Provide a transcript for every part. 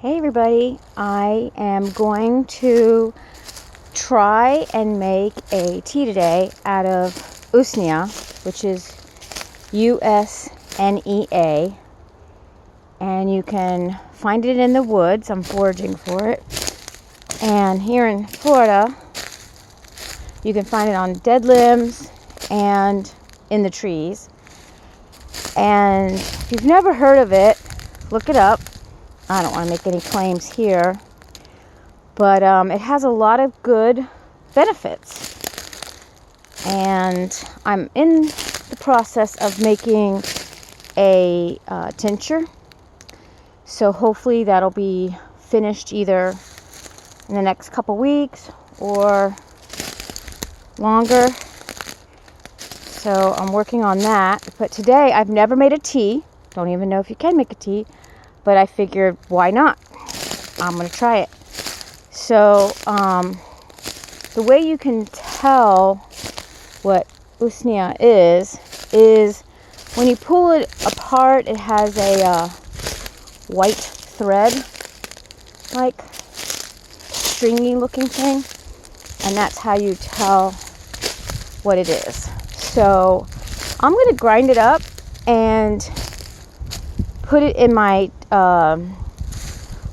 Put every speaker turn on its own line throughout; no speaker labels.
Hey everybody, I am going to try and make a tea today out of Usnea, which is Usnea, and you can find it in the woods. I'm foraging for it. And here in Florida, you can find it on dead limbs and in the trees. And if you've never heard of it, look it up. I don't want to make any claims here, but it has a lot of good benefits. And I'm in the process of making a tincture, so hopefully that'll be finished either in the next couple weeks or longer. So I'm working on that. But today I've never made a tea. Don't even know if you can make a tea. But I figured, why not? I'm going to try it. So, the way you can tell what Usnea is when you pull it apart, it has a white thread, like stringy looking thing. And that's how you tell what it is. So, I'm going to grind it up and put it in my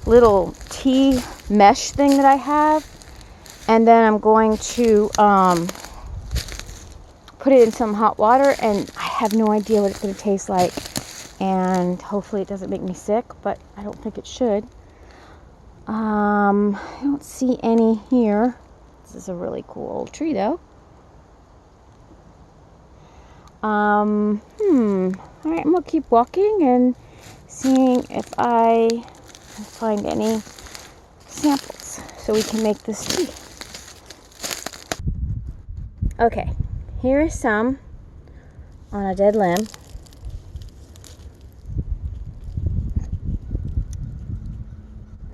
little tea mesh thing that I have, and then I'm going to put it in some hot water, and I have no idea what it's going to taste like, and hopefully it doesn't make me sick, but I don't think it should. I don't see any here. This is a really cool old tree though. All right, I'm gonna keep walking and seeing if I can find any samples so we can make this tea. Okay, here is some on a dead limb.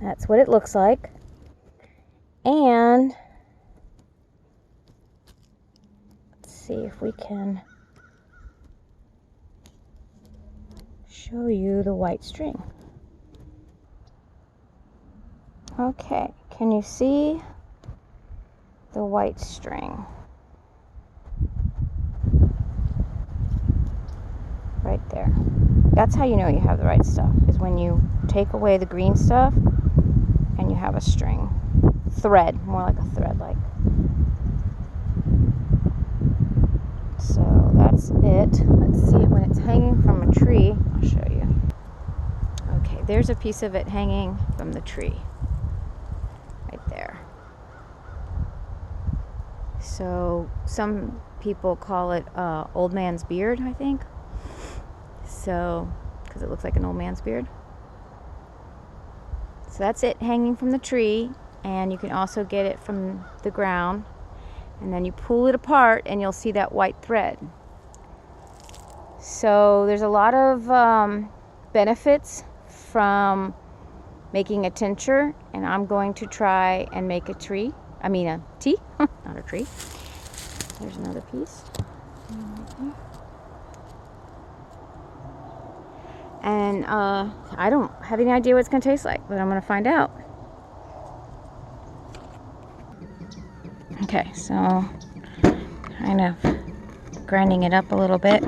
That's what it looks like. And let's see if we can show you the white string. Okay, can you see the white string? Right there. That's how you know you have the right stuff, is when you take away the green stuff and you have a string. Thread, more like a thread like. So that's it. Let's see it when it's hanging from a tree. I'll show you. Okay, there's a piece of it hanging from the tree. Right there. So some people call it old man's beard, I think. So, because it looks like an old man's beard. So that's it hanging from the tree, and you can also get it from the ground. And then you pull it apart and you'll see that white thread. So there's a lot of benefits from making a tincture, and I'm going to try and make a tea, not a tree. There's another piece. And I don't have any idea what it's going to taste like, but I'm going to find out. Okay, so kind of grinding it up a little bit.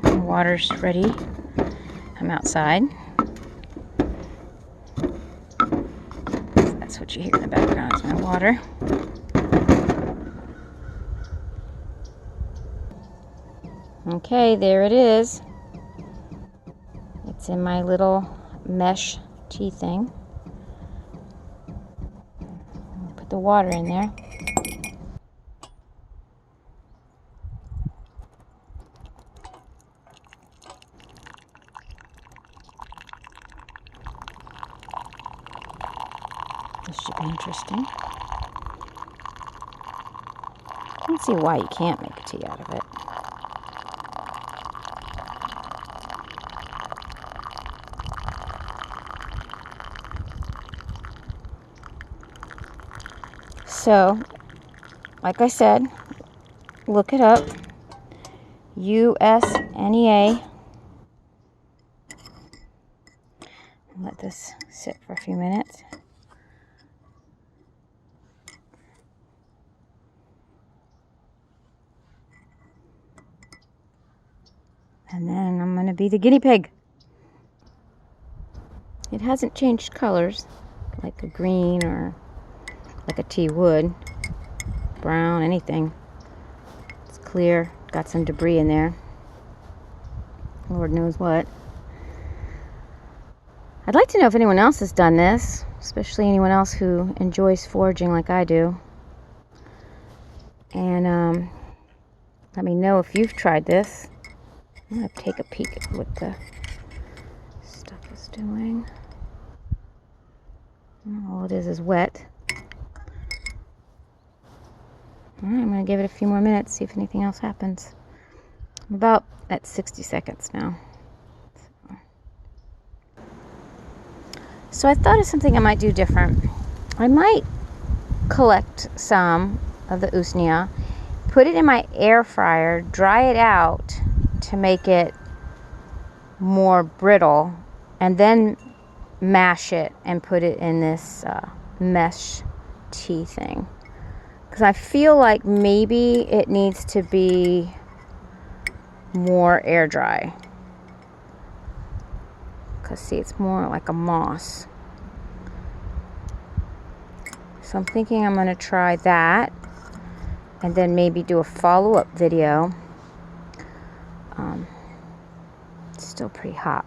The water's ready. I'm outside. So that's what you hear in the background, is my water. Okay, there it is. It's in my little mesh tea thing. Put the water in there. This should be interesting. I don't see why you can't make a tea out of it. So, like I said, look it up. Usnea. Let this sit for a few minutes. And then I'm going to be the guinea pig. It hasn't changed colors like a green or like a tea would. Brown, anything. It's clear. Got some debris in there. Lord knows what. I'd like to know if anyone else has done this, especially anyone else who enjoys foraging like I do. And let me know if you've tried this. I'm going to take a peek at what the stuff is doing. All it is wet. Alright, I'm going to give it a few more minutes, see if anything else happens. I'm about at 60 seconds now. So I thought of something I might do different. I might collect some of the Usnea, put it in my air fryer, dry it out to make it more brittle, and then mash it and put it in this mesh tea thing. Because I feel like maybe it needs to be more air dry. Because see, it's more like a moss. So I'm thinking I'm going to try that. And then maybe do a follow-up video. It's still pretty hot.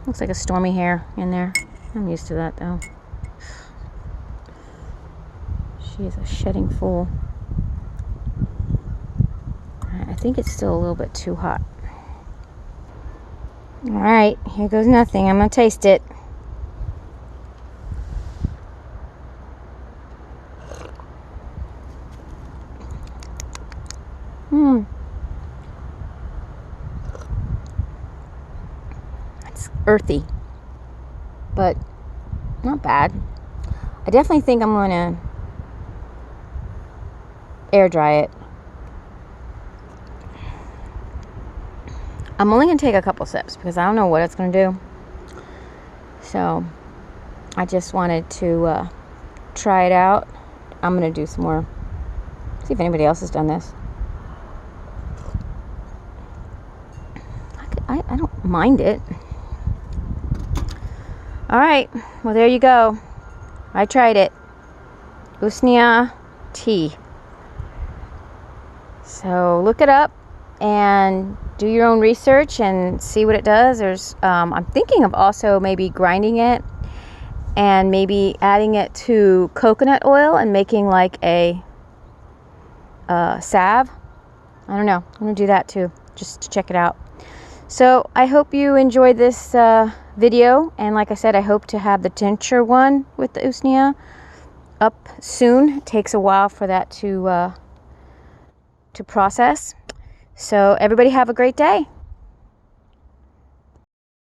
Looks like a stormy hair in there. I'm used to that though. She is a shedding fool. I think it's still a little bit too hot. Alright, here goes nothing. I'm going to taste it. It's earthy, but not bad. I definitely think I'm going to air dry it. I'm only going to take a couple sips because I don't know what it's going to do. So I just wanted to try it out. I'm going to do some more. See if anybody else has done this. I don't mind it. Alright, well there you go. I tried it. Usnea tea. So look it up and do your own research and see what it does. I'm thinking of also maybe grinding it and maybe adding it to coconut oil and making like a salve. I don't know. I'm going to do that too, just to check it out. So I hope you enjoyed this video, and like I said, I hope to have the tincture one with the Usnea up soon. It takes a while for that to process. So everybody have a great day.